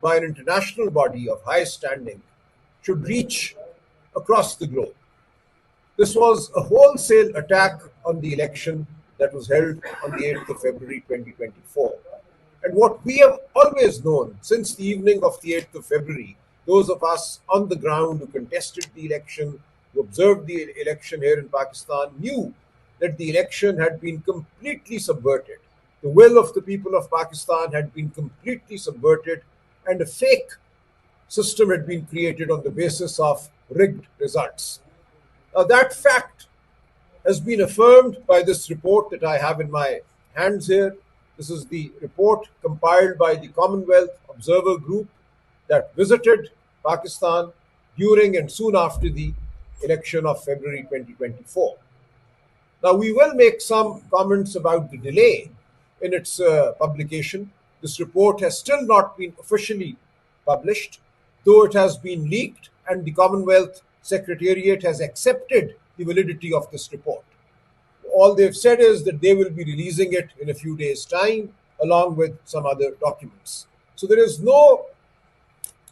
by an international body of high standing should reach across the globe. This was a wholesale attack on the election that was held on the 8th of February 2024. And what we have always known since the evening of the 8th of February, those of us on the ground who contested the election, who observed the election here in Pakistan, knew that the election had been completely subverted. The will of the people of Pakistan had been completely subverted, and a fake system had been created on the basis of rigged results. Now, that fact has been affirmed by this report that I have in my hands here. This is the report compiled by the Commonwealth Observer Group that visited Pakistan during and soon after the election of February 2024. Now, we will make some comments about the delay in its publication. This report has still not been officially published, though it has been leaked and the Commonwealth Secretariat has accepted the validity of this report. All they've said is that they will be releasing it in a few days' time, along with some other documents. So there is no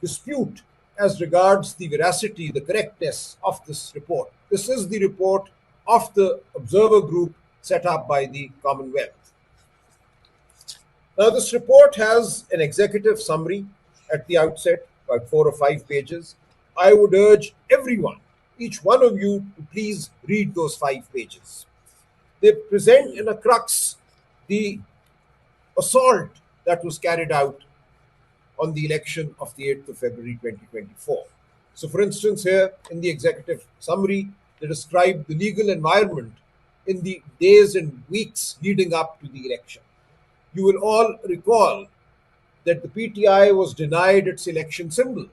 dispute as regards the veracity, the correctness of this report. This is the report of the observer group set up by the Commonwealth. Now, this report has an executive summary at the outset, about 4 or 5 pages. I would urge everyone, each one of you, to please read those 5 pages. They present in a crux the assault that was carried out on the election of the 8th of February 2024. So, for instance, here in the executive summary, they describe the legal environment in the days and weeks leading up to the election. You will all recall that the PTI was denied its election symbol,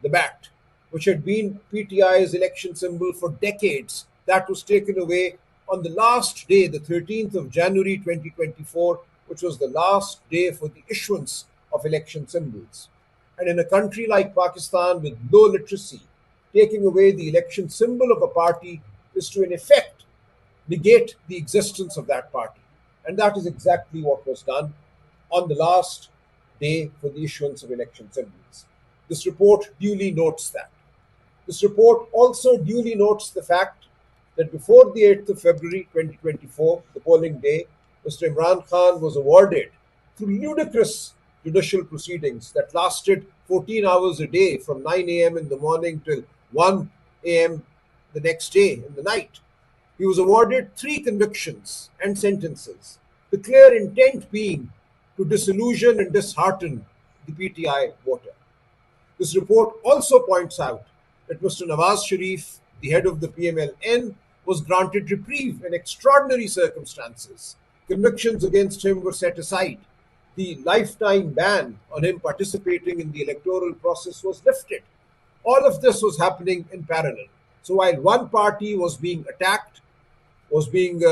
the bat, which had been PTI's election symbol for decades. That was taken away on the last day, the 13th of January 2024, which was the last day for the issuance of election symbols. And in a country like Pakistan with low literacy, taking away the election symbol of a party is to, in effect, negate the existence of that party. And that is exactly what was done on the last day for the issuance of election symbols. This report duly notes that. This report also duly notes the fact that before the 8th of February 2024, the polling day, Mr. Imran Khan was awarded, through ludicrous judicial proceedings that lasted 14 hours a day from 9 a.m. in the morning till 1 a.m. the next day in the night. He was awarded 3 convictions and sentences, the clear intent being to disillusion and dishearten the PTI voter. This report also points out that Mr. Nawaz Sharif, the head of the PMLN, was granted reprieve in extraordinary circumstances. Convictions against him were set aside. The lifetime ban on him participating in the electoral process was lifted. All of this was happening in parallel. So while one party was being attacked, was being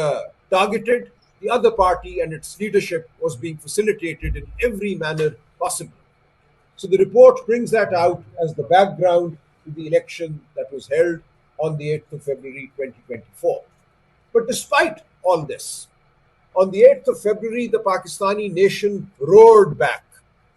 targeted, the other party and its leadership was being facilitated in every manner possible. So the report brings that out as the background to the election that was held on the 8th of February 2024. But despite all this, on the 8th of February, the Pakistani nation roared back.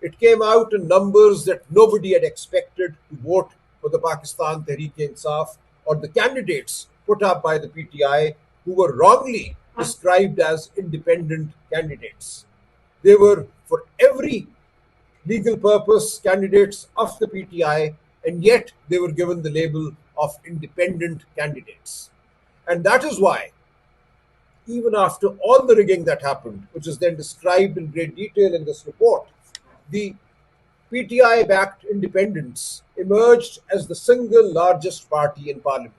It came out in numbers that nobody had expected to vote for the Pakistan Tehreek-e-Insaf or the candidates put up by the PTI who were wrongly described as independent candidates. They were, for every legal purpose, candidates of the PTI, and yet they were given the label of independent candidates. And that is why, even after all the rigging that happened, which is then described in great detail in this report, the PTI-backed independents emerged as the single largest party in parliament.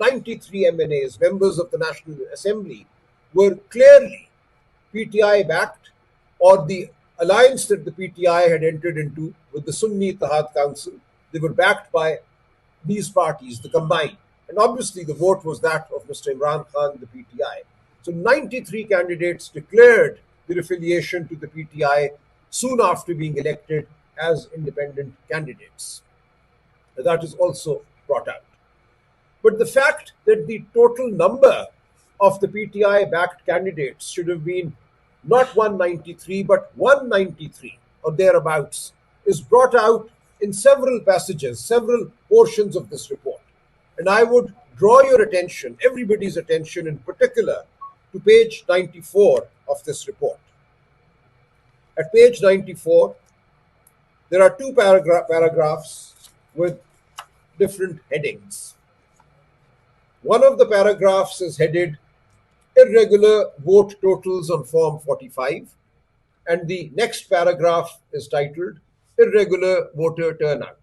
93 MNAs, members of the National Assembly, were clearly PTI-backed, or the alliance that the PTI had entered into with the Sunni Ittihad Council. They were backed by these parties, the combined. And obviously the vote was that of Mr. Imran Khan, the PTI. So 93 candidates declared their affiliation to the PTI soon after being elected as independent candidates. That is also brought out. But the fact that the total number of the PTI-backed candidates should have been not 193 but 193 or thereabouts is brought out in several passages, several portions of this report. And I would draw your attention, everybody's attention in particular, to page 94 of this report. At page 94, there are two paragraphs with different headings. One of the paragraphs is headed Irregular Vote Totals on Form 45, and the next paragraph is titled Irregular Voter Turnout.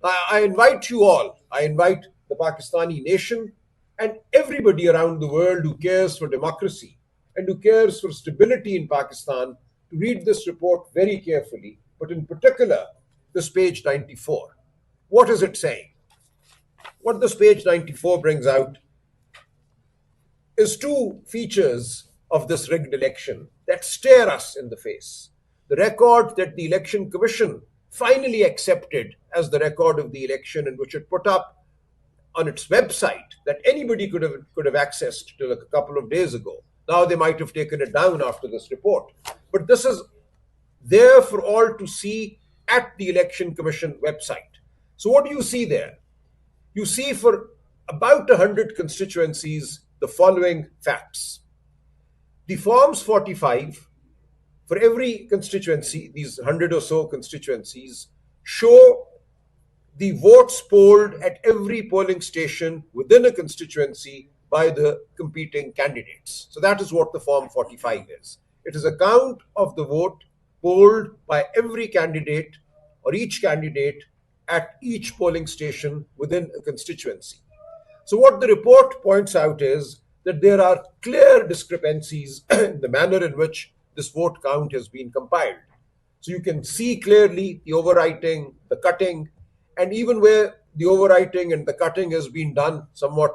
I invite you all, I invite the Pakistani nation and everybody around the world who cares for democracy and who cares for stability in Pakistan to read this report very carefully, but in particular, this page 94. What is it saying? What this page 94 brings out is two features of this rigged election that stare us in the face. The record that the Election Commission finally accepted as the record of the election, and which it put up on its website that anybody could have accessed till a couple of days ago. Now they might have taken it down after this report. But this is there for all to see at the Election Commission website. So what do you see there? You see for about 100 constituencies the following facts. The Forms 45 for every constituency, these 100 or so constituencies, show the votes polled at every polling station within a constituency by the competing candidates. So that is what the Form 45 is. It is a count of the vote polled by every candidate or each candidate at each polling station within a constituency. So what the report points out is that there are clear discrepancies in the manner in which this vote count has been compiled. So you can see clearly the overwriting, the cutting, and even where the overwriting and the cutting has been done somewhat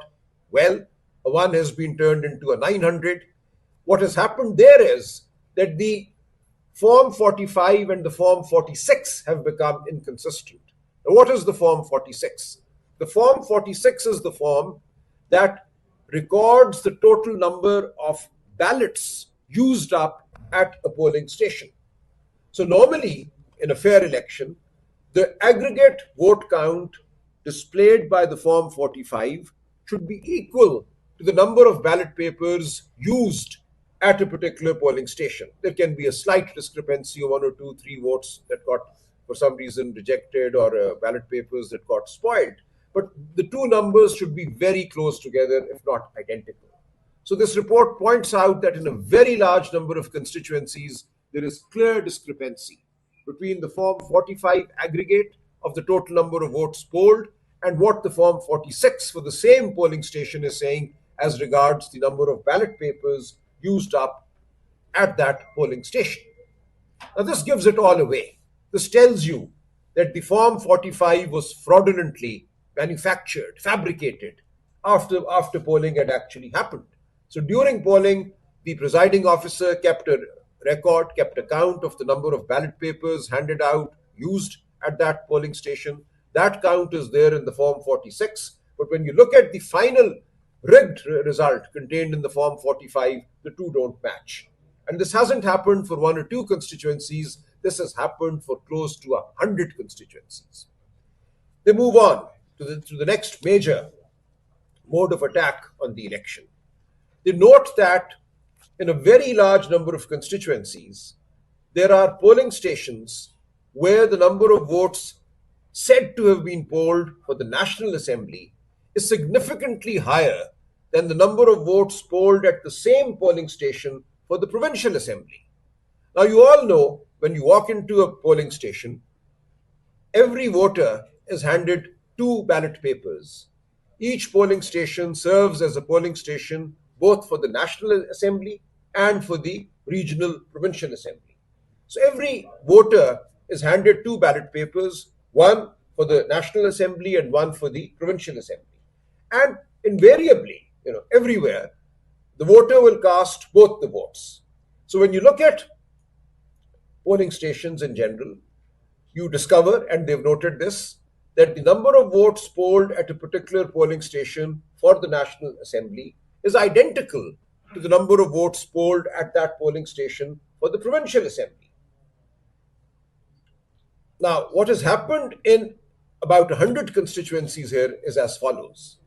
well, a 1 has been turned into a 900. What has happened there is that the Form 45 and the Form 46 have become inconsistent. Now, what is the Form 46? The Form 46 is the form that records the total number of ballots used up at a polling station. So normally, in a fair election, the aggregate vote count displayed by the Form 45 should be equal to the number of ballot papers used at a particular polling station. There can be a slight discrepancy of 1 or 2, 3 votes that got, for some reason, rejected, or ballot papers that got spoiled. But the two numbers should be very close together, if not identical. So this report points out that in a very large number of constituencies, there is clear discrepancy between the Form 45 aggregate of the total number of votes polled and what the Form 46 for the same polling station is saying as regards the number of ballot papers used up at that polling station. Now, this gives it all away. This tells you that the Form 45 was fraudulently manufactured, fabricated after polling had actually happened. So during polling, the presiding officer kept a record, kept a count of the number of ballot papers handed out, used at that polling station. That count is there in the Form 46. But when you look at the final rigged result contained in the Form 45, the two don't match. And this hasn't happened for 1 or 2 constituencies. This has happened for close to 100 constituencies. They move on to the next major mode of attack on the election. They note that in a very large number of constituencies, there are polling stations where the number of votes said to have been polled for the National Assembly is significantly higher than the number of votes polled at the same polling station for the Provincial Assembly. Now, you all know when you walk into a polling station, every voter is handed 2 ballot papers. Each polling station serves as a polling station both for the National Assembly and for the Regional Provincial Assembly. So every voter is handed 2 ballot papers, one for the National Assembly and one for the Provincial Assembly. And invariably, everywhere, the voter will cast both the votes. So when you look at polling stations in general, you discover, and they've noted this, that the number of votes polled at a particular polling station for the National Assembly is identical to the number of votes polled at that polling station for the Provincial Assembly. Now, what has happened in about 100 constituencies here is as follows: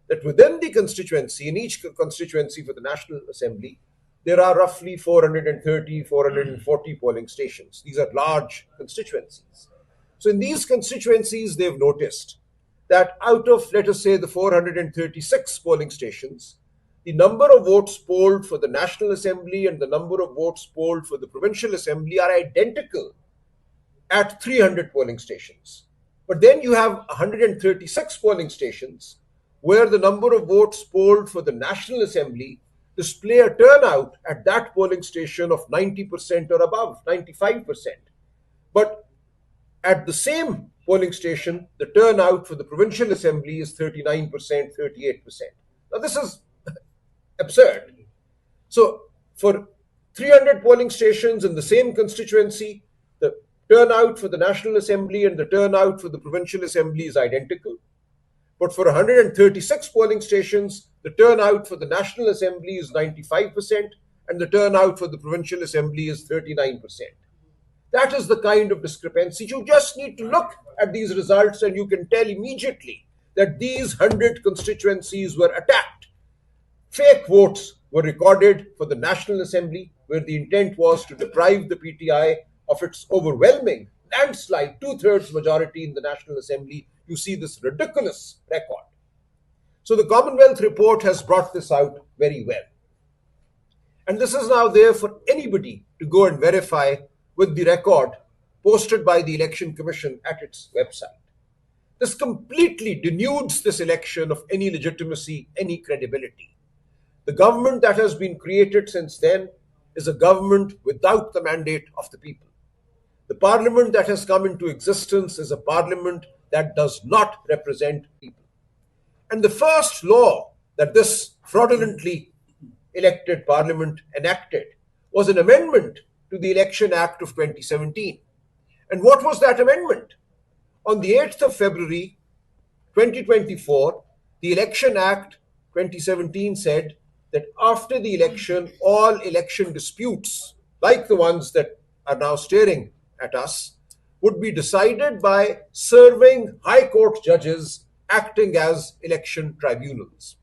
that within the constituency, in each constituency for the National Assembly, there are roughly 430, 440 polling stations. These are large constituencies. So, in these constituencies, they've noticed that out of, let us say, the 436 polling stations, the number of votes polled for the National Assembly and the number of votes polled for the Provincial Assembly are identical at 300 polling stations. But then you have 136 polling stations where the number of votes polled for the National Assembly display a turnout at that polling station of 90% or above, 95%. But at the same polling station, the turnout for the Provincial Assembly is 39%, 38%. Now, this is absurd. So, for 300 polling stations in the same constituency, the turnout for the National Assembly and the turnout for the Provincial Assembly is identical. But for 136 polling stations, the turnout for the National Assembly is 95% and the turnout for the Provincial Assembly is 39%. That is the kind of discrepancy. You just need to look at these results and you can tell immediately that these 100 constituencies were attacked. Fake votes were recorded for the National Assembly, where the intent was to deprive the PTI of its overwhelming landslide two-thirds majority in the National Assembly. You see this ridiculous record. So the Commonwealth report has brought this out very well. And this is now there for anybody to go and verify with the record posted by the Election Commission at its website. This completely denudes this election of any legitimacy, any credibility. The government that has been created since then is a government without the mandate of the people. The parliament that has come into existence is a parliament that does not represent people. And the first law that this fraudulently elected parliament enacted was an amendment to the Election Act of 2017. And what was that amendment? On the 8th of February 2024, the Election Act 2017 said that after the election, all election disputes, like the ones that are now staring at us, would be decided by serving High Court judges acting as election tribunals.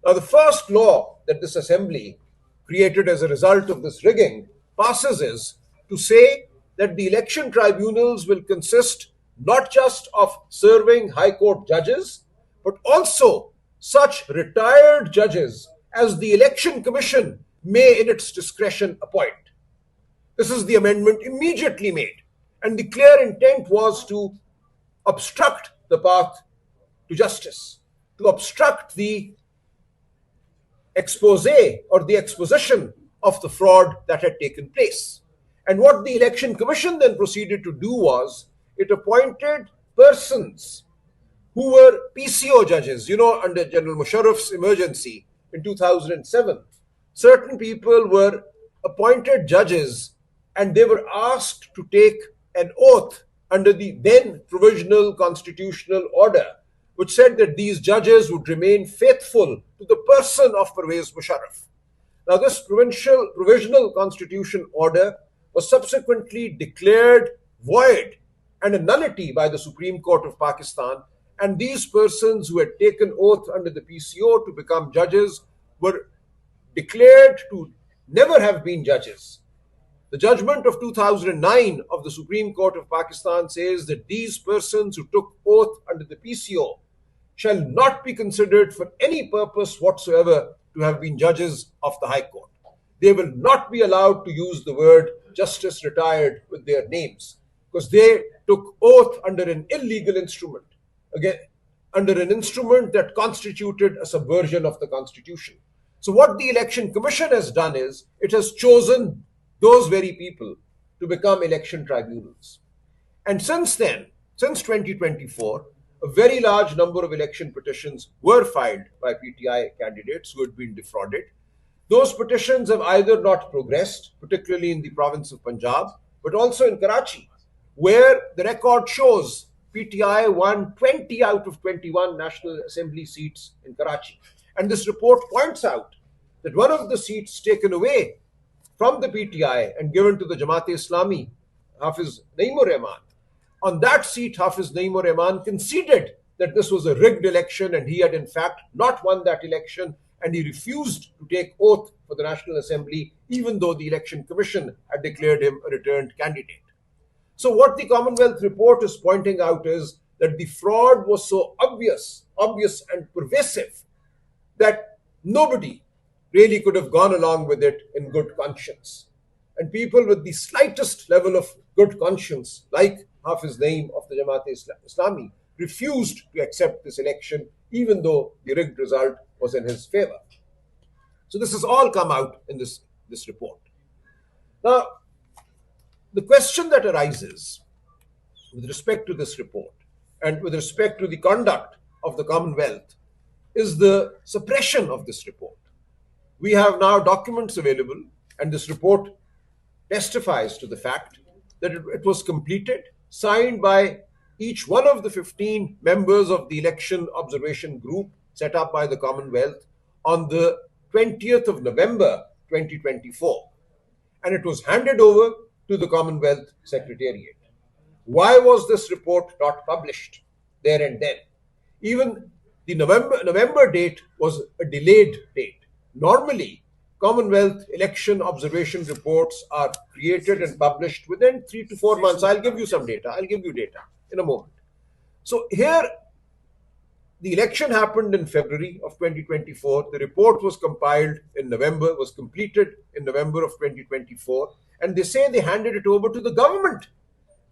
Now, the first law that this assembly created as a result of this rigging passes is to say that the election tribunals will consist not just of serving High Court judges, but also such retired judges as the Election Commission may, in its discretion, appoint. This is the amendment immediately made. And the clear intent was to obstruct the path to justice, to obstruct the expose or the exposition of the fraud that had taken place. And what the Election Commission then proceeded to do was it appointed persons who were PCO judges. You know, under General Musharraf's emergency in 2007, certain people were appointed judges and they were asked to take an oath under the then provisional constitutional order, which said that these judges would remain faithful to the person of Pervez Musharraf. Now, this provisional constitution order was subsequently declared void and a nullity by the Supreme Court of Pakistan, and these persons who had taken oath under the PCO to become judges were declared to never have been judges. The judgment of 2009 of the Supreme Court of Pakistan says that these persons who took oath under the PCO shall not be considered for any purpose whatsoever to have been judges of the High Court. They will not be allowed to use the word justice retired with their names because they took oath under an illegal instrument, again, under an instrument that constituted a subversion of the Constitution. So what the Election Commission has done is it has chosen those very people to become election tribunals. And since then, since 2024, a very large number of election petitions were filed by PTI candidates who had been defrauded. Those petitions have either not progressed, particularly in the province of Punjab, but also in Karachi, where the record shows PTI won 20 out of 21 National Assembly seats in Karachi. And this report points out that one of the seats taken away from the PTI and given to the Jamaat-e-Islami, Hafiz Naeemur Rahman, On that seat, Hafiz Naeem or Rahman conceded that this was a rigged election and he had in fact not won that election, and he refused to take oath for the National Assembly even though the Election Commission had declared him a returned candidate. So what the Commonwealth report is pointing out is that the fraud was so obvious and pervasive that nobody really could have gone along with it in good conscience. And people with the slightest level of good conscience, like Hafiz Naeem of the Jamaat-e-Islami, refused to accept this election, even though the rigged result was in his favor. So this has all come out in this report. Now, the question that arises with respect to this report and with respect to the conduct of the Commonwealth is the suppression of this report. We have now documents available, and this report testifies to the fact that it was completed, signed by each one of the 15 members of the election observation group set up by the Commonwealth on the 20th of November 2024. And it was handed over to the Commonwealth Secretariat. Why was this report not published there and then? Even the November date was a delayed date. Normally, Commonwealth election observation reports are created and published within 3 to 4 months. I'll give you some data. I'll give you data in a moment. So here, the election happened in February of 2024. The report was compiled in November, was completed in November of 2024. And they say they handed it over to the government.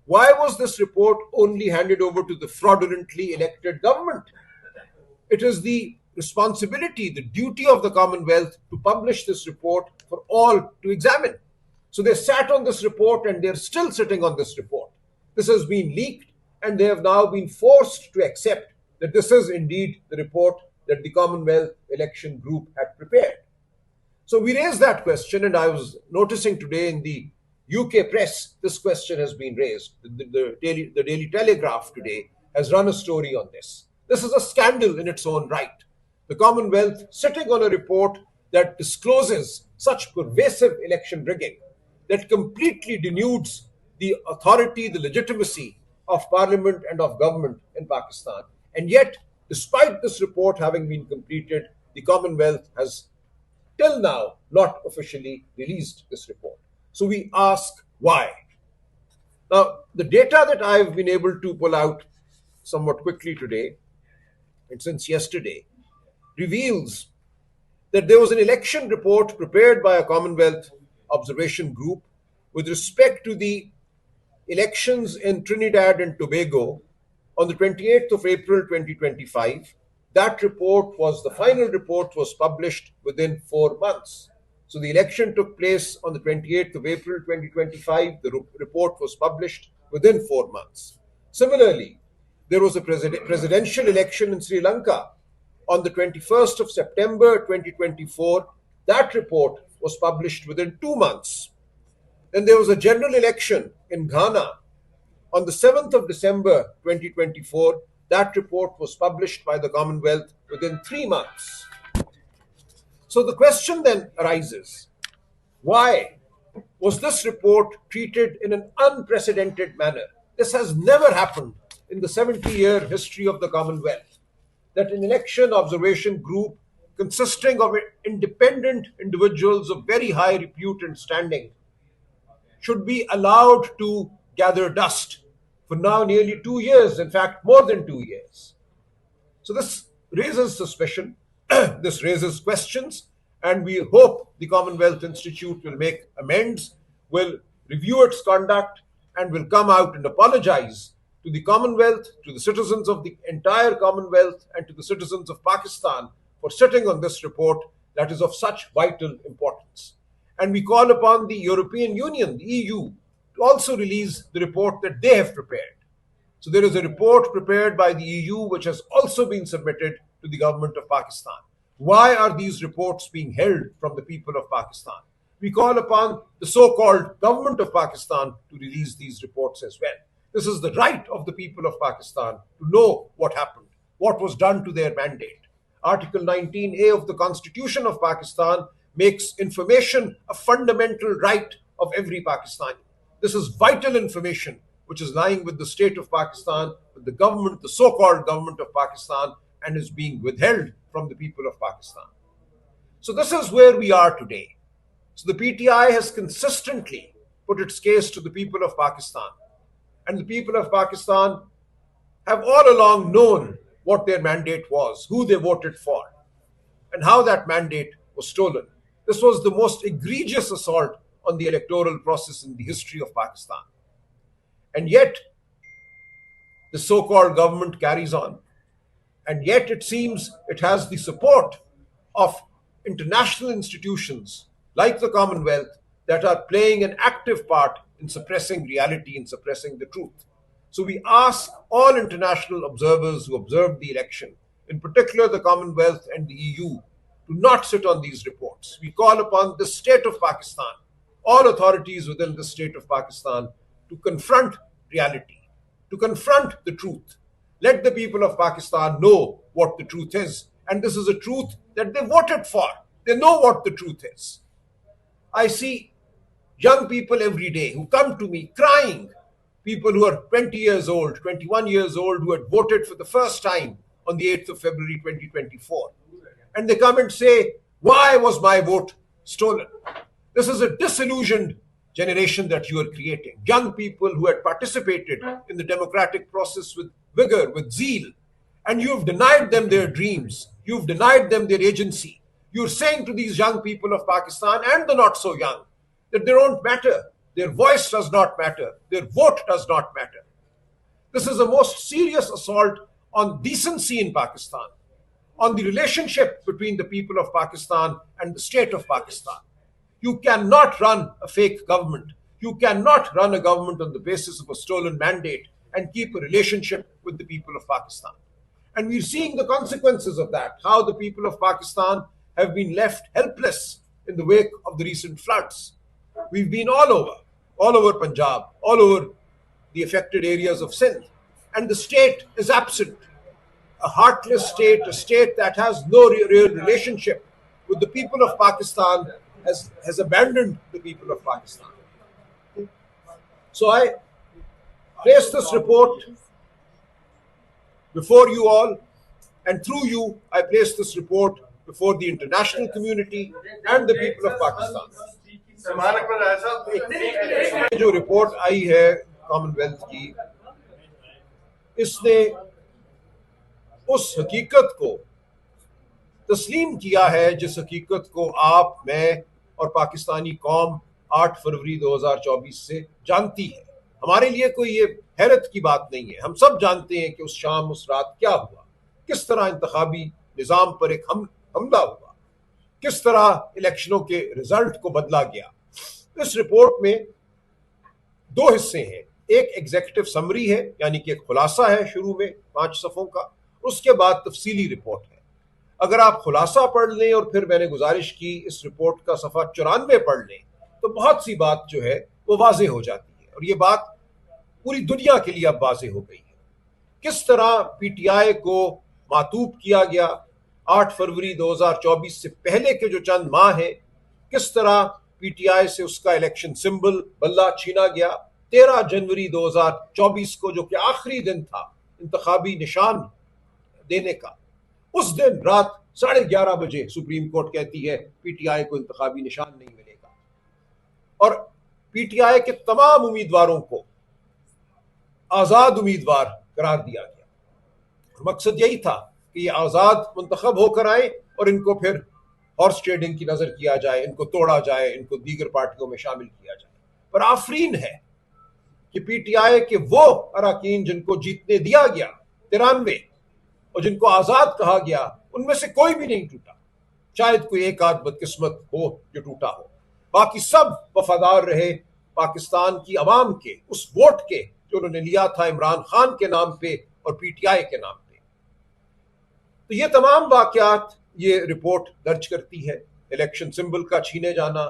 Why was this report only handed over to the fraudulently elected government? It is the responsibility, the duty of the Commonwealth to publish this report for all to examine. So they sat on this report and they're still sitting on this report. This has been leaked and they have now been forced to accept that this is indeed the report that the Commonwealth Election Group had prepared. So we raised that question, and I was noticing today in the UK press, this question has been raised. The Daily Telegraph today has run a story on this. This is a scandal in its own right. The Commonwealth sitting on a report that discloses such pervasive election rigging that completely denudes the authority, the legitimacy of Parliament and of government in Pakistan. And yet, despite this report having been completed, the Commonwealth has till now not officially released this report. So we ask why. Now, the data that I've been able to pull out somewhat quickly today, and since yesterday, reveals that there was an election report prepared by a Commonwealth observation group with respect to the elections in Trinidad and Tobago on the 28th of April 2025. That report was, the final report was published within 4 months. So the election took place on the 28th of April 2025. The report was published within 4 months. Similarly, there was a presidential election in Sri Lanka on the 21st of September 2024. That report was published within 2 months. Then there was a general election in Ghana on the 7th of December 2024. That report was published by the Commonwealth within 3 months. So the question then arises, why was this report treated in an unprecedented manner? This has never happened in the 70-year history of the Commonwealth, that an election observation group consisting of independent individuals of very high repute and standing should be allowed to gather dust for now nearly 2 years, in fact, more than 2 years. So this raises suspicion, this raises questions, and we hope the Commonwealth Institute will make amends, will review its conduct, and will come out and apologize to the Commonwealth, to the citizens of the entire Commonwealth, and to the citizens of Pakistan for sitting on this report that is of such vital importance. And we call upon the European Union, the EU, to also release the report that they have prepared. So there is a report prepared by the EU which has also been submitted to the government of Pakistan. Why are these reports being held from the people of Pakistan? We call upon the so-called government of Pakistan to release these reports as well. This is the right of the people of Pakistan to know what happened, what was done to their mandate. Article 19A of the Constitution of Pakistan makes information a fundamental right of every Pakistani. This is vital information which is lying with the state of Pakistan, with the government, the so-called government of Pakistan, and is being withheld from the people of Pakistan. So this is where we are today. So the PTI has consistently put its case to the people of Pakistan, and the people of Pakistan have all along known what their mandate was, who they voted for, and how that mandate was stolen. This was the most egregious assault on the electoral process in the history of Pakistan. And yet, the so called government carries on. And yet, it seems it has the support of international institutions like the Commonwealth that are playing an active part in suppressing reality and suppressing the truth. So we ask all international observers who observed the election, in particular the Commonwealth and the EU, to not sit on these reports. We call upon the state of Pakistan, all authorities within the state of Pakistan, to confront reality, to confront the truth. Let the people of Pakistan know what the truth is. And this is a truth that they voted for. They know what the truth is. I see young people every day who come to me crying, people who are 20 years old, 21 years old, who had voted for the first time on the 8th of February 2024. And they come and say, why was my vote stolen? This is a disillusioned generation that you are creating. Young people who had participated in the democratic process with vigor, with zeal, and you have denied them their dreams. You've denied them their agency. You're saying to these young people of Pakistan and the not so young that they don't matter. Their voice does not matter. Their vote does not matter. This is a most serious assault on decency in Pakistan, on the relationship between the people of Pakistan and the state of Pakistan. You cannot run a fake government. You cannot run a government on the basis of a stolen mandate and keep a relationship with the people of Pakistan. And we're seeing the consequences of that, how the people of Pakistan have been left helpless in the wake of the recent floods. We've been all over Punjab, all over the affected areas of Sindh, and the state is absent. A heartless state, a state that has no real relationship with the people of Pakistan, has abandoned the people of Pakistan. So I place this report before you all, and through you, I place this report before the international community and the people of Pakistan. जो report आई है Commonwealth की, इसने उस हकीकत को तस्लीम किया है जिस हकीकत को आप, मैं और पाकिस्तानी कौम 8 फरवरी 2024 से जानती है. हमारे लिए कोई ये हैरत की बात नहीं है. हम सब जानते हैं कि उस शाम, उस रात क्या हुआ, किस तरह इंतखाबी निज़ाम पर एक हमला हुआ, किस तरह इलेक्शनों के रिजल्ट को बदला गया. इस रिपोर्ट में 2 हिस्से हैं. एक एग्जीक्यूटिव समरी है, यानी कि एक खुलासा है शुरू में 5 सफ़ों का, उसके बाद तफसीली रिपोर्ट है. अगर आप खुलासा पढ़ लें और फिर मैंने गुजारिश की इस रिपोर्ट का सफ़ा 94 पढ़ लें, तो बहुत सी बात जो है वो वाजे हो जाती है. और ये बात पूरी दुनिया के लिए अब वाजे हो गई है. किस तरह पीटीआई को मातूब किया गया 8 फरवरी 2024 से पहले के जो चंद माह हैं, किस तरह पीटीआई से उसका इलेक्शन सिंबल बल्ला छीना गया. 13 जनवरी 2024 को, जो कि आखिरी दिन था इंतखाबी निशान देने का, उस दिन रात 11:30 बजे सुप्रीम कोर्ट कहती है पीटीआई को इंतखाबी निशान नहीं मिलेगा. और पीटीआई के तमाम उम्मीदवारों को आजाद उम्मीदवार करार दिया गया. मकसद यही था कि ये आजाद मुंतखब होकर आए और इनको फिर हॉर्स ट्रेडिंग की नजर किया जाए, इनको तोड़ा जाए, इनको दीगर पार्टियों में शामिल किया जाए. पर आफरीन है कि पीटीआई के वो अरकान जिनको जीतने दिया गया 93 और जिनको आजाद कहा गया, उनमें से कोई भी नहीं टूटा. शायद कोई एक आध बदकिस्मत हो जो टूटा हो, बाकी सब वफादार रहे पाकिस्तान की अवाम के उस वोट के जो उन्होंने लिया था इमरान खान के नाम पे और पीटीआई के नाम पे. तो ये तमाम वाकयात ये रिपोर्ट दर्ज करती है. इलेक्शन सिंबल का छीने जाना,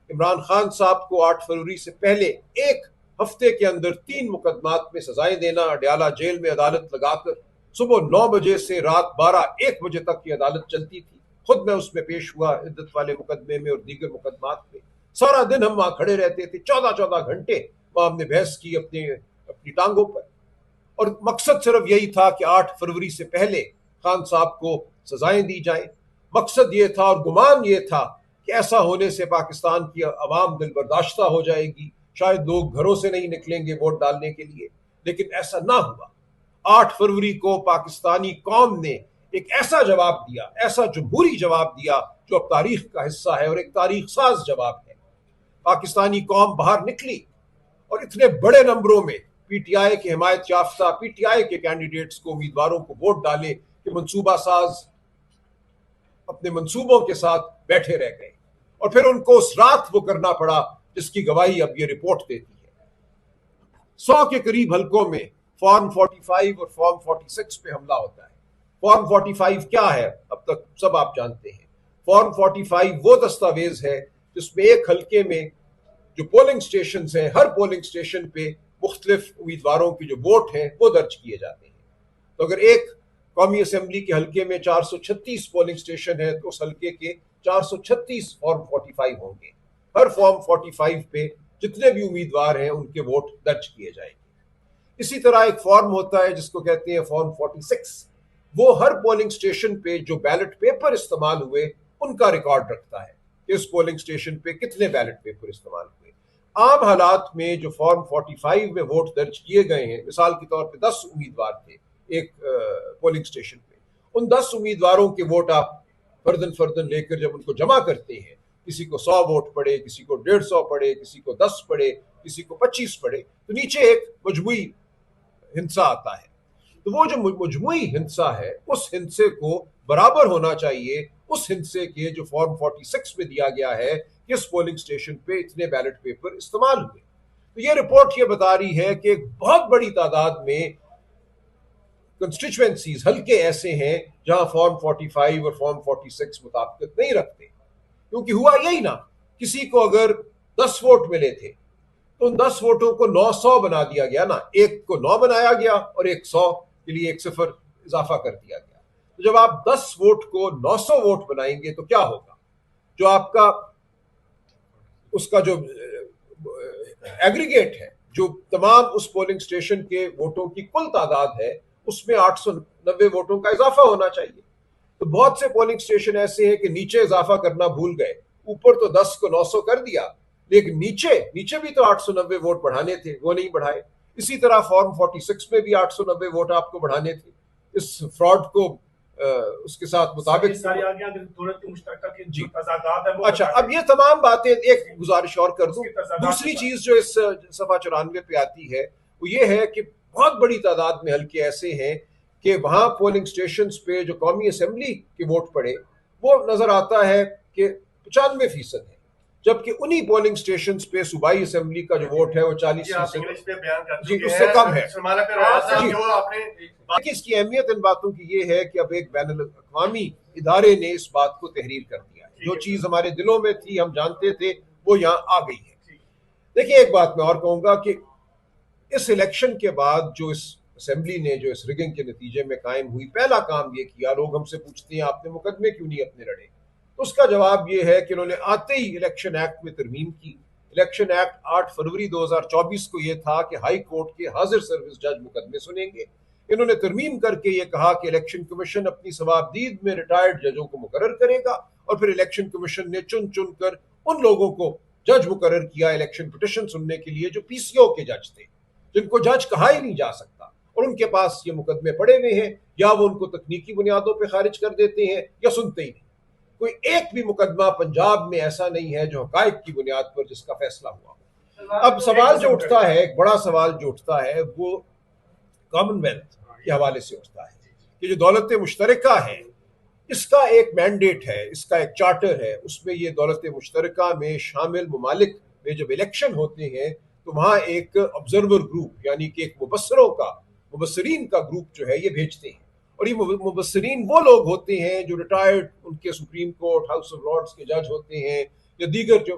इमरान खान साहब को 8 फरवरी से पहले एक हफ्ते के अंदर 3 मुकदमात में सजाएं देना, अडयाला जेल में अदालत लगाकर सुबह 9 बजे से रात 12-1 बजे तक की अदालत चलती थी. खुद मैं उसमें पेश हुआ, इद्दत वाले मुकदमे में और दीगर मुकदमात में. सारा दिन हम वहां खड़े रहते थे, 14-14 घंटे वहां हमने बहस की, अपने अपनी टांगों पर। और मकसद सिर्फ यही था कि 8 फरवरी से पहले खान साहब को सजाएं दी जाएं। मकसद ये था और गुमान ये था कि ऐसा होने से पाकिस्तान की अवाम दिल बर्दाश्ता हो जाएगी, शायद लोग घरों से नहीं निकलेंगे वोट डालने के लिए। लेकिन ऐसा ना हुआ। 8 फरवरी को पाकिस्तानी कौम ने एक ऐसा जवाब दिया, ऐसा जमहूरी जवाब दिया जो अब तारीख का हिस्सा है और एक तारीख साज जवाब है। पाकिस्तानी कौम बाहर निकली और इतने बड़े नंबरों में पीटीआई के हिमायत याफ्ता पीटीआई के कैंडिडेट्स को, उम्मीदवारों को वोट डाले कि मंसूबा साज अपने मंसूबों के साथ बैठे रह गए और फिर उनको उस रात वो करना पड़ा जिसकी गवाही अब ये रिपोर्ट देती है। 100 के करीब हलकों में फॉर्म 45 और फॉर्म 46 पे हमला होता है। फॉर्म 45 क्या है अब तक सब आप जानते हैं। फॉर्म 45 वो दस्तावेज है जिसमें एक हलके में जो पोलिंग स्टेशन हैं, हर पोलिंग स्टेशन पे मुख्तलिफ उम्मीदवारों के जो वोट हैं वो दर्ज किए जाते हैं। तो अगर एक कौमी असम्बली के हलके में 436 पोलिंग स्टेशन है तो उस हलके के 436 फॉर्म 45 होंगे। हर फॉर्म 45 पे जितने भी उम्मीदवार हैं उनके वोट दर्ज किए जाएंगे। इसी तरह एक फॉर्म होता है जिसको कहते हैं फॉर्म 46। वो हर पोलिंग स्टेशन पे जो बैलेट पेपर इस्तेमाल हुए उनका रिकॉर्ड रखता है कि इस पोलिंग स्टेशन पे कितने बैलेट पेपर इस्तेमाल हुए। आम हालात में जो फॉर्म 45 में वोट दर्ज किए गए हैं, मिसाल के तौर पे 10 उम्मीदवार थे एक पोलिंग स्टेशन पे, उन 10 उम्मीदवारों के वोट आप फर्दन फर्दन लेकर जब उनको जमा करते हैं, किसी को 100 वोट पड़े, किसी को 150 पड़े, किसी को 10 पड़े, किसी को 25 पड़े, तो नीचे एक मजमुई हिंसा आता है। तो वो जो मजमुई हिंसा है उस हिंसे को बराबर होना चाहिए उस हिंसे के जो फॉर्म 46 में दिया गया है कि इस पोलिंग स्टेशन पे इतने बैलेट पेपर इस्तेमाल हुए। तो ये रिपोर्ट ये बता रही है कि एक बहुत बड़ी तादाद में कंस्टिट्यूएंसीज, हल्के ऐसे हैं जहां फॉर्म 45 और फॉर्म 46 मुताबिकत नहीं रखते। क्योंकि हुआ यही ना, किसी को अगर 10 वोट मिले थे तो उन 10 वोटों को 900 बना दिया गया ना, एक को 9 बनाया गया और एक 100 के लिए एक सिफर इजाफा कर दिया गया। तो जब आप 10 वोट को 900 वोट बनाएंगे तो क्या होगा, जो आपका उसका जो एग्रीगेट है, जो तमाम उस पोलिंग स्टेशन के वोटों की कुल तादाद है, उसमें 890 वोटों का इजाफा होना चाहिए। तो बहुत से पोलिंग स्टेशन ऐसे हैं कि नीचे इजाफा करना भूल गए, ऊपर तो 10 को 900 कर दिया, लेकिन नीचे भी तो 890 वोट बढ़ाने थे, वो नहीं बढ़ाए। इसी तरह फॉर्म 46 में भी 890 वोट आपको बढ़ाने थे। इस फ्रॉड को उसके साथ मुताबिक जी। अच्छा, अब ये तमाम बातें, एक गुजारिश और कर दूं, दूसरी चीज जो इस सफा 94 पे आती है वो ये है कि बहुत बड़ी तादाद में हल्के ऐसे हैं कि वहां पोलिंग स्टेशन पे जो कौमी असेंबली के वोट पड़े वो नजर आता है कि 95% है, जबकि उन्हीं पोलिंग स्टेशन पे सूबाई असेंबली का जो वोट है वो 40% जी उससे कम है। जी, इसकी अहमियत इन बातों की ये है कि अब एक बैनुल अक़वामी इदारे ने इस बात को तहरीर कर दिया है। जो चीज हमारे दिलों में थी, हम जानते थे, वो यहाँ आ गई है। देखिए, एक बात मैं और कहूंगा कि इस इलेक्शन के बाद जो इस असेंबली ने जो इस रिगिंग के नतीजे में कायम हुई, पहला काम ये किया, लोग हमसे पूछते हैं आपने मुकदमे क्यों नहीं अपने लड़े, तो उसका जवाब ये है कि उन्होंने आते ही इलेक्शन एक्ट में तरमीम की। इलेक्शन एक्ट 8 फरवरी 2024 को यह था कि हाई कोर्ट के हाजिर सर्विस जज मुकदमे सुनेंगे। इन्होंने तरमीम करके ये कहा कि इलेक्शन कमीशन अपनी सवाबदीद में रिटायर्ड जजों को मुकर्रर करेगा और फिर इलेक्शन कमीशन ने चुन चुन कर उन लोगों को जज मुकर्रर किया इलेक्शन पिटीशन सुनने के लिए जो पीसीओ के जज थे, जिनको जज कहा ही नहीं जा सकता, और उनके पास ये मुकदमे पड़े हुए हैं, या वो उनको तकनीकी बुनियादों पर खारिज कर देते हैं या सुनते ही नहीं। कोई एक भी मुकदमा पंजाब में ऐसा नहीं है जो हकायक की बुनियाद पर जिसका फैसला हुआ। अब सवाल जो उठता है, एक बड़ा सवाल जो उठता है, वो कॉमनवेल्थ के हवाले से उठता है कि जो दौलत मुश्तरका है, इसका एक मैंडेट है, इसका एक चार्टर है, उसमें ये दौलत मुश्तरका में शामिल ममालिक में जब इलेक्शन होते हैं तो वहाँ एक ऑब्जर्वर ग्रुप, यानी कि एक मुबस्सरीन का ग्रुप जो है ये भेजते हैं। और ये मुबस्सरीन वो लोग होते हैं जो रिटायर्ड उनके supreme court, House of Lords के जज होते हैं, या दीगर जो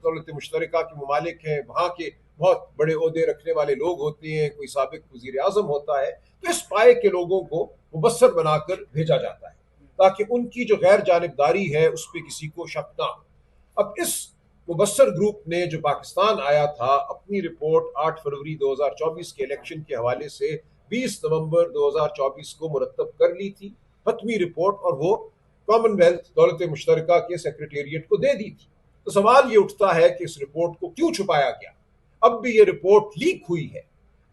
दौलत मुश्तरका के ममालिक हैं वहाँ के बहुत बड़े ओहदे रखने वाले लोग होते हैं, कोई साबिक वज़ीर आज़म होता है। तो इस पाए के लोगों को मुबस्सर बनाकर भेजा जाता है ताकि उनकी जो गैर जानिबदारी है उस पर किसी को शक ना हो। अब इस मुबस्सर ग्रुप ने जो पाकिस्तान आया था अपनी रिपोर्ट 8 फरवरी 2024 के इलेक्शन के हवाले से 20 नवंबर 2024 को मुरतब कर ली थी हतमी रिपोर्ट, और वो कॉमनवेल्थ दौलत मुश्तरका के सेक्रेटेरिएट को दे दी थी। तो सवाल ये उठता है कि इस रिपोर्ट को क्यों छुपाया गया? अब भी ये रिपोर्ट लीक हुई है,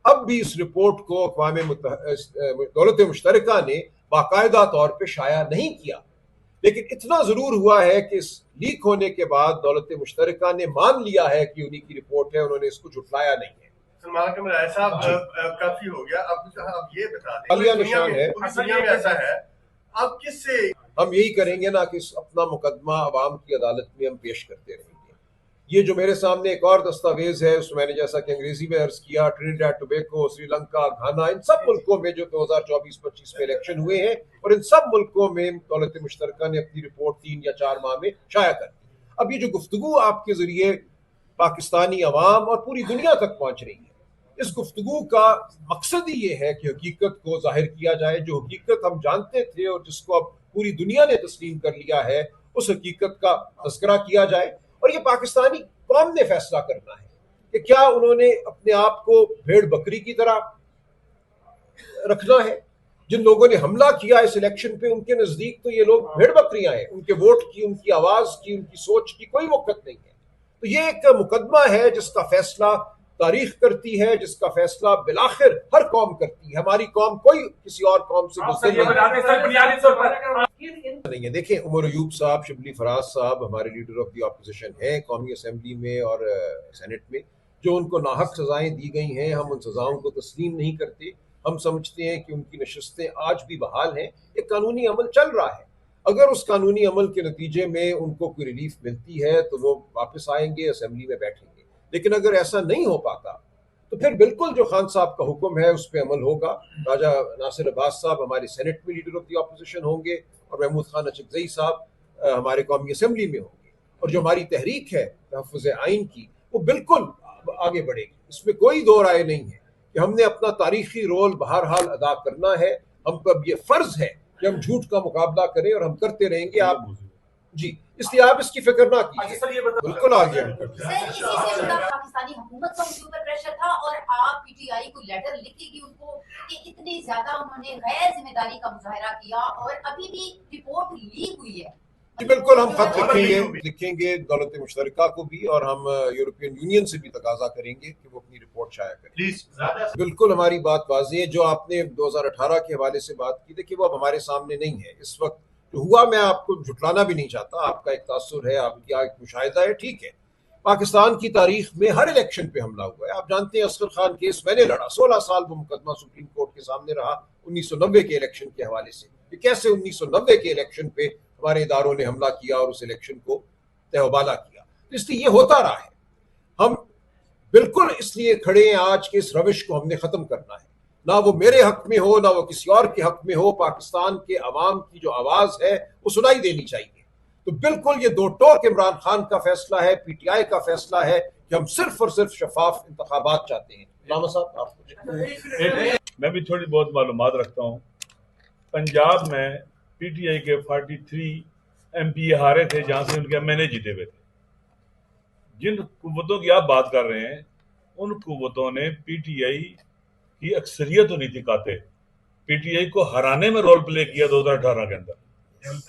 अब भी इस रिपोर्ट को अक़वाम दौलत मुश्तरका ने बाकायदा तौर पर शाया नहीं किया, लेकिन इतना जरूर हुआ है कि इस लीक होने के बाद दौलत मुश्तरका ने मान लिया है कि उन्हीं की रिपोर्ट है, उन्होंने इसको झुटलाया नहीं है। सलमान अकरम साहब काफी हो गया, अब ये बता दें निशान है दुनिया में ऐसा है, अब किससे हम यही करेंगे ना कि अपना मुकदमा अवाम की अदालत में हम पेश करते रहेंगे। ये जो मेरे सामने एक और दस्तावेज है उसमें मैंने जैसा कि अंग्रेजी में अर्ज किया, ट्रिनिडाद टोबैगो, श्रीलंका, घाना, इन सब मुल्कों में जो 2024-25 में इलेक्शन हुए हैं और इन सब मुल्कों में दौलत मुश्तरका ने अपनी रिपोर्ट 3 या 4 माह में शाया कर दी। अब ये जो गुफ्तगू आपके जरिए पाकिस्तानी अवाम और पूरी दुनिया तक पहुंच रही है, इस गुफ्तगू का मकसद ही ये है कि हकीकत को जाहिर किया जाए। जो हकीकत हम जानते थे और जिसको अब पूरी दुनिया ने तस्लीम कर लिया है, उस हकीकत का तज़किरा किया जाए। और ये पाकिस्तानी कौम ने फैसला करना है कि क्या उन्होंने अपने आप को भेड़ बकरी की तरह रखना है। जिन लोगों ने हमला किया इस इलेक्शन पे, उनके नजदीक तो ये लोग भेड़ बकरियां हैं, उनके वोट की, उनकी आवाज की, उनकी सोच की कोई वक़्त नहीं है। तो ये एक मुकदमा है जिसका फैसला तारीख करती है, जिसका फैसला बिलाखिर हर कौम करती है। हमारी कौम कोई किसी और कौम से नहीं है। देखें, उमर अयूब साहब, शिबली फराज साहब हमारे लीडर ऑफ द ऑपोजिशन हैं कौमी असम्बली में और सेनेट में, जो उनको नाहक सजाएं दी गई हैं, हम उन सजाओं को तस्लीम नहीं करते। हम समझते हैं कि उनकी नशस्तें आज भी बहाल हैं, एक कानूनी अमल चल रहा है। अगर उस कानूनी अमल के नतीजे में उनको कोई रिलीफ मिलती है तो वो वापस आएंगे, असम्बली में बैठेंगे। लेकिन अगर ऐसा नहीं हो पाता तो फिर बिल्कुल जो खान साहब का हुक्म है उस पर अमल होगा। राजा नासिर अब्बास साहब हमारे सेनेट में लीडर ऑफ द ऑपोजिशन होंगे और महमूद खान अचकज़ई साहब हमारे कौमी असम्बली में होंगे, और जो हमारी तहरीक है तहफ़्फ़ुज़ आइन की, वो बिल्कुल आगे बढ़ेगी। इसमें कोई दो राय नहीं है कि हमने अपना तारीखी रोल बहरहाल अदा करना है। हम पर अब ये फर्ज है कि हम झूठ का मुकाबला करें और हम करते रहेंगे। आप जी, इसलिए आप इसकी फिक्र ना कीजिए, बिल्कुल आ गया। पाकिस्तानी हुकूमत का उनके ऊपर प्रेशर था और आप पीटीआई को लेटर लिखेगी उनको कि इतनी ज्यादा उन्होंने गैर जिम्मेदारी का मुजाहरा किया और अभी भी रिपोर्ट लीक हुई है। जी बिल्कुल, हम खत लिखेंगे दौलत मुश्तरका को भी, और हम यूरोपियन यूनियन से भी तकाजा करेंगे कि वो अपनी रिपोर्ट शाया करें। बिल्कुल हमारी बात वाज़ेह है। जो आपने 2018 के हवाले से बात की, देखिए वो अब हमारे सामने नहीं है। इस वक्त जो हुआ, मैं आपको झुटलाना भी नहीं चाहता, आपका एक तासुर है, आपका एक मुशाहिदा है, ठीक है। पाकिस्तान की तारीख में हर इलेक्शन पे हमला हुआ है। आप जानते हैं असगर खान केस मैंने लड़ा, 16 साल वो मुकदमा सुप्रीम कोर्ट के सामने रहा 1990 के इलेक्शन के हवाले से कि कैसे 1990 के इलेक्शन पे हमारे इदारों ने हमला किया और उस इलेक्शन को तहबाला किया। तो इसलिए ये होता रहा है। हम बिल्कुल इसलिए खड़े हैं आज के इस रविश को हमने खत्म करना है, ना वो मेरे हक में हो ना वो किसी और के हक में हो। पाकिस्तान के अवाम की जो आवाज है वो सुनाई देनी चाहिए। तो बिल्कुल ये दो टोक इमरान खान का फैसला है, पीटीआई का फैसला है कि हम सिर्फ और सिर्फ शफाफ इंतखाबात चाहते हैं। लामा साहब, आप मैं भी थोड़ी बहुत मालूमात रखता हूँ। पंजाब में पीटीआई के 43 एमपी हारे थे जहां से उनके एमएनए जीते हुए थे। जिन कुव्वतों की आप बात कर रहे हैं, उन कुव्वतों ने पीटीआई की अक्सरियत होनी थी काते पीटीआई को हराने में रोल प्ले किया 2018 के अंदर।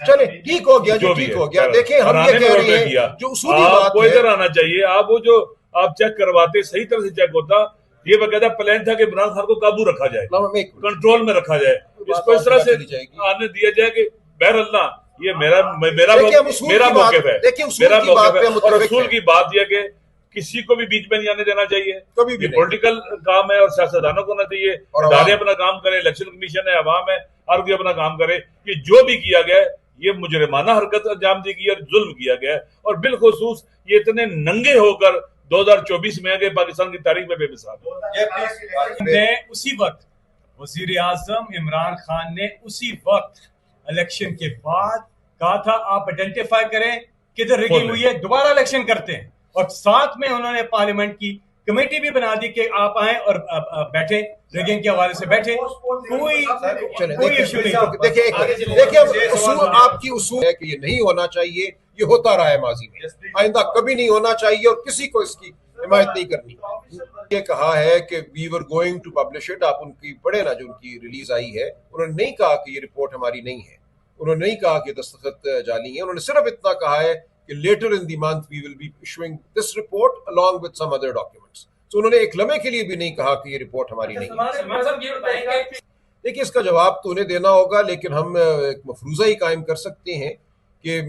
चले ठीक हो गया, जो ठीक हो गया। देखिए हम ये कह रहे हैं जो उसूली बात है, इधर आना चाहिए। आप वो जो आप चेक करवाते सही तरह से चेक होता, ये बकायदा प्लान था कि इमरान खान को काबू रखा जाए, कंट्रोल में रखा जाए, इसको इस तरह से आने दिया जाए कि बहरअल्लाह ये मेरा मौक़िफ़ है, मेरा मौक़िफ़ है। और उसूल की बात यह कि किसी को भी बीच में नहीं आने देना चाहिए। कभी भी पॉलिटिकल काम है और सियासतदानों को होना चाहिए। इदारे अपना काम करें, इलेक्शन कमीशन है, अवाम है, हर कोई अपना काम करे। कि जो भी किया गया ये मुजरिमाना हरकत अंजाम दी गई और जुल्म किया गया, और बिलखुसूस ये इतने नंगे होकर 2024 में आगे पाकिस्तान की तारीख में बेमिसाल ने उसी वक्त वजीर आजम इमरान खान ने उसी वक्त इलेक्शन के बाद कहा था आप आइडेंटिफाई करें किधर रिगिंग हुई है, दोबारा इलेक्शन करते हैं। और साथ में उन्होंने पार्लियामेंट की कमेटी भी बना दी कि आप आए और बैठे, रिगिंग के हवाले से बैठे, कोई इशू नहीं। देखिए उसूल आपकी उसूल है कि ये नहीं होना चाहिए, ये होता रहा है माजी में, आइंदा कभी नहीं होना चाहिए और किसी को इसकी हिमायत नहीं करनी। ये कहा है कि we were going to publish it, आप उनकी पढ़े ना जो उनकी रिलीज आई है, उन्होंने नहीं कहा कि ये रिपोर्ट हमारी नहीं है, उन्होंने नहीं कहा कि दस्तखत जाली है, उन्होंने सिर्फ इतना कहा है कि later in the month we will be issuing this report along with some other documents. तो उन्होंने एक लम्हे के लिए भी नहीं कहा कि ये रिपोर्ट हमारी नहीं है। देखिए इसका जवाब तो उन्हें देना होगा, लेकिन हम एक मफरूजा ही कायम कर सकते हैं कि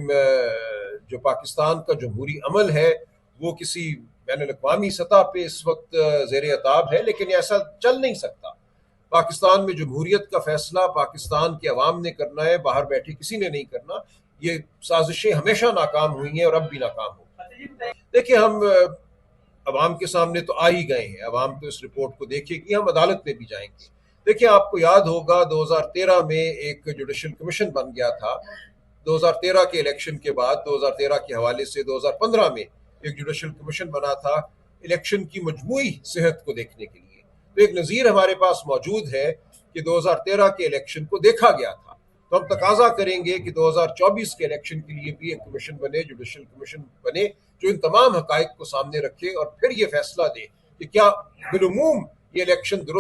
जो पाकिस्तान का जमहूरी अमल है वो किसी बैनुल-अक़वामी सतह पे इस वक्त ज़ेर अताब है, लेकिन ऐसा चल नहीं सकता। पाकिस्तान में जमहूरियत का फैसला पाकिस्तान के अवाम ने करना है, बाहर बैठे किसी ने नहीं करना। ये साजिशें हमेशा नाकाम हुई हैं और अब भी नाकाम होंगी। देखिए हम अवाम के सामने तो आ ही गए हैं, अवाम तो इस रिपोर्ट को देखेगी, हम अदालत में भी जाएंगे। देखिए आपको याद होगा 2013 में एक जुडिशल कमीशन बन गया था, 2013 के इलेक्शन के बाद 2013 के हवाले से 2015 में एक जुडिशल कमीशन बना था इलेक्शन की मजमूई सेहत को देखने के लिए। तो एक नज़ीर हमारे पास मौजूद है कि 2013 के इलेक्शन को देखा गया था, तो हम तकाजा करेंगे कि 2024 के इलेक्शन के लिए भी एक कमीशन बने, जुडिशल कमीशन बने, जो इन तमाम हकाइक को सामने रखे और फिर ये फैसला दे कि क्या बिलुमूम ये इलेक्शन दुरुस्त